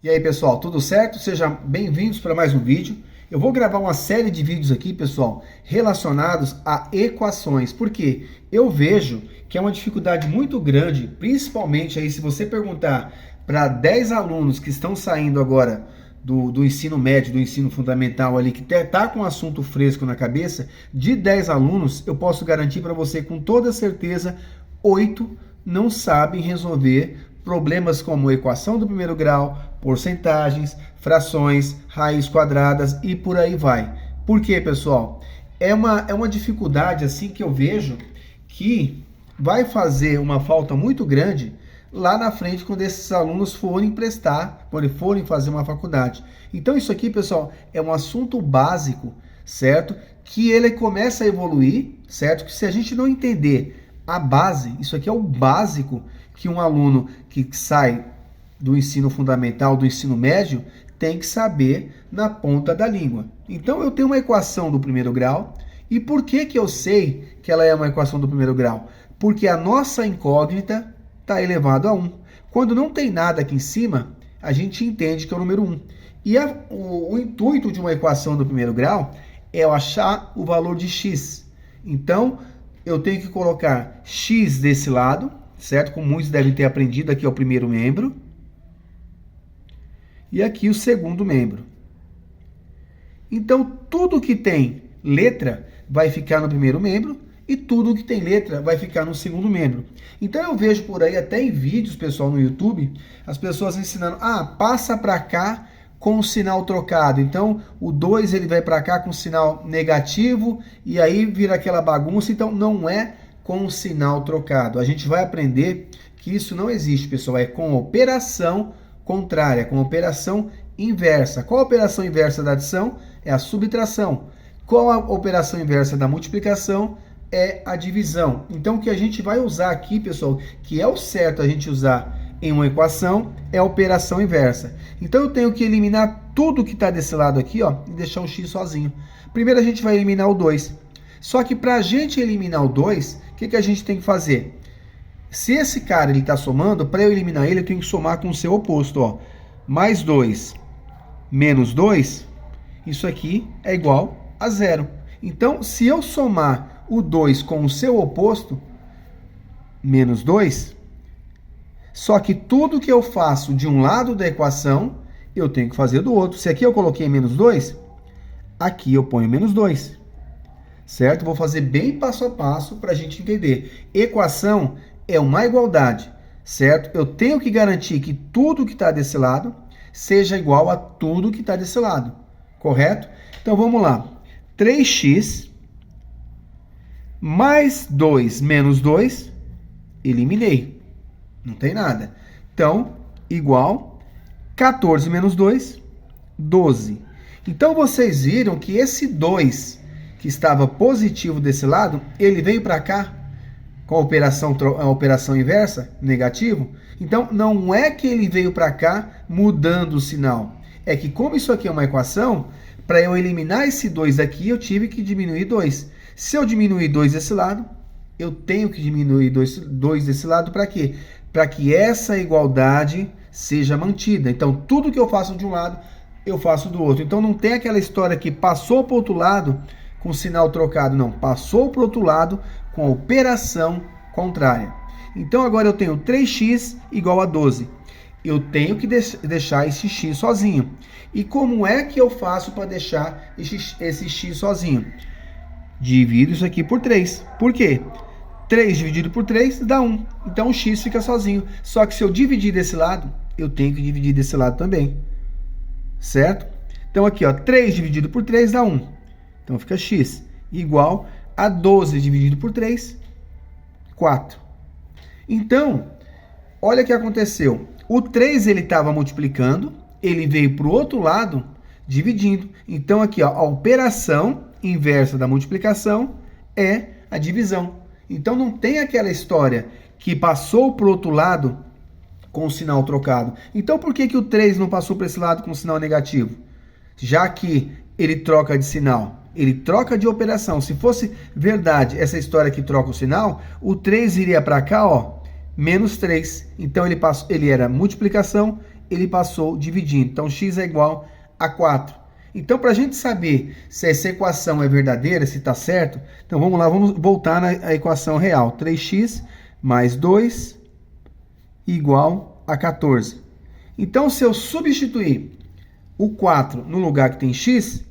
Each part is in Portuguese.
E aí pessoal, tudo certo? Sejam bem-vindos para mais um vídeo. Eu vou gravar uma série de vídeos aqui, pessoal, relacionados a equações, porque eu vejo que é uma dificuldade muito grande, principalmente aí se você perguntar para 10 alunos que estão saindo agora do ensino médio, do ensino fundamental ali, que tá com um assunto fresco na cabeça, de 10 alunos, eu posso garantir para você com toda certeza, 8 não sabem resolver problemas como equação do primeiro grau, porcentagens, frações, raiz quadradas e por aí vai. Por quê, pessoal? É uma dificuldade assim que eu vejo que vai fazer uma falta muito grande lá na frente quando esses alunos forem prestar, quando forem fazer uma faculdade. Então isso aqui, pessoal, é um assunto básico, certo? Que ele começa a evoluir, certo? Que se a gente não entender a base, isso aqui é o básico que um aluno que sai do ensino fundamental, do ensino médio, tem que saber na ponta da língua. Então eu tenho uma equação do primeiro grau, e por que eu sei que ela é uma equação do primeiro grau? Porque a nossa incógnita está elevado a 1. Quando não tem nada aqui em cima, a gente entende que é o número 1. E o intuito de uma equação do primeiro grau é eu achar o valor de x. Então, eu tenho que colocar x desse lado, certo? Como muitos devem ter aprendido, aqui é o primeiro membro. E aqui o segundo membro. Então, tudo que tem letra vai ficar no primeiro membro e tudo que tem letra vai ficar no segundo membro. Então, eu vejo por aí, até em vídeos, pessoal, no YouTube, as pessoas ensinando, passa para cá com o sinal trocado. Então, o 2 ele vai para cá com sinal negativo e aí vira aquela bagunça. Então, não é com o sinal trocado. A gente vai aprender que isso não existe, pessoal. É com operação contrária, com operação inversa. Qual a operação inversa da adição? É a subtração. Qual a operação inversa da multiplicação? É a divisão. Então, o que a gente vai usar aqui, pessoal, que é o certo a gente usar em uma equação, é a operação inversa. Então, eu tenho que eliminar tudo que está desse lado aqui, ó, e deixar o x sozinho. Primeiro, a gente vai eliminar o 2. Só que para a gente eliminar o 2, o que a gente tem que fazer? Se esse cara está somando, para eu eliminar ele, eu tenho que somar com o seu oposto. Ó. Mais 2 menos 2, isso aqui é igual a 0. Então, se eu somar o 2 com o seu oposto, menos 2, só que tudo que eu faço de um lado da equação, eu tenho que fazer do outro. Se aqui eu coloquei menos 2, aqui eu ponho menos 2. Certo? Vou fazer bem passo a passo para a gente entender. Equação é uma igualdade, certo? Eu tenho que garantir que tudo que está desse lado seja igual a tudo que está desse lado, correto? Então, vamos lá. 3x mais 2 menos 2, eliminei. Não tem nada. Então, igual 14 menos 2, 12. Então, vocês viram que esse 2 que estava positivo desse lado, ele veio para cá com a operação inversa, negativo. Então, não é que ele veio para cá mudando o sinal. É que como isso aqui é uma equação, para eu eliminar esse 2 daqui, eu tive que diminuir 2. Se eu diminuir 2 desse lado, eu tenho que diminuir 2 desse lado para quê? Para que essa igualdade seja mantida. Então, tudo que eu faço de um lado, eu faço do outro. Então, não tem aquela história que passou para o outro lado com sinal trocado, não. Passou para o outro lado com a operação contrária. Então, agora eu tenho 3x igual a 12. Eu tenho que deixar esse x sozinho. E como é que eu faço para deixar esse x sozinho? Divido isso aqui por 3. Por quê? 3 dividido por 3 dá 1. Então, o x fica sozinho. Só que se eu dividir desse lado, eu tenho que dividir desse lado também. Certo? Então, aqui, ó, 3 dividido por 3 dá 1. Então, fica x igual a 12 dividido por 3, 4. Então, olha o que aconteceu. O 3 ele estava multiplicando, ele veio para o outro lado dividindo. Então, aqui, ó, a operação inversa da multiplicação é a divisão. Então, não tem aquela história que passou para o outro lado com o sinal trocado. Então, por que o 3 não passou para esse lado com o sinal negativo? Já que ele troca de sinal. Ele troca de operação. Se fosse verdade essa história que troca o sinal, o 3 iria para cá, ó, menos 3. Então, ele era multiplicação ele passou dividindo. Então, x é igual a 4. Então, para a gente saber se essa equação é verdadeira, se está certo, então vamos lá, vamos voltar na equação real. 3x mais 2 igual a 14. Então, se eu substituir o 4 no lugar que tem x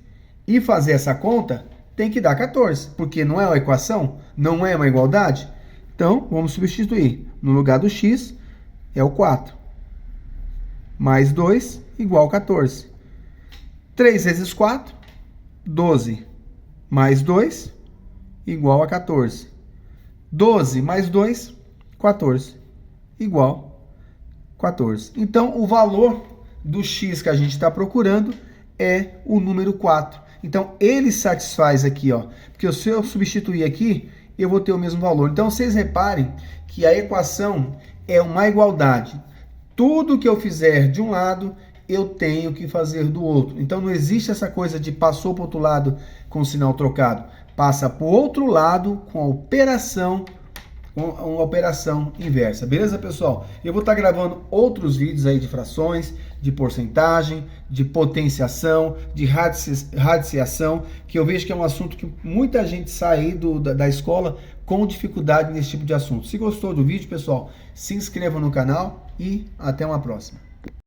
e fazer essa conta, tem que dar 14, porque não é uma equação, não é uma igualdade. Então, vamos substituir. No lugar do x, é o 4. Mais 2 igual a 14. 3 vezes 4, 12. Mais 2 igual a 14. 12 mais 2, 14. Igual a 14. Então, o valor do x que a gente está procurando é o número 4. Então, ele satisfaz aqui, ó. Porque se eu substituir aqui, eu vou ter o mesmo valor. Então, vocês reparem que a equação é uma igualdade. Tudo que eu fizer de um lado, eu tenho que fazer do outro. Então, não existe essa coisa de passou para o outro lado com o sinal trocado. Passa para o outro lado com uma operação inversa. Beleza, pessoal? Eu vou estar gravando outros vídeos aí de frações, de porcentagem, de potenciação, de radiciação, que eu vejo que é um assunto que muita gente sai aí da escola com dificuldade nesse tipo de assunto. Se gostou do vídeo, pessoal, se inscreva no canal e até uma próxima.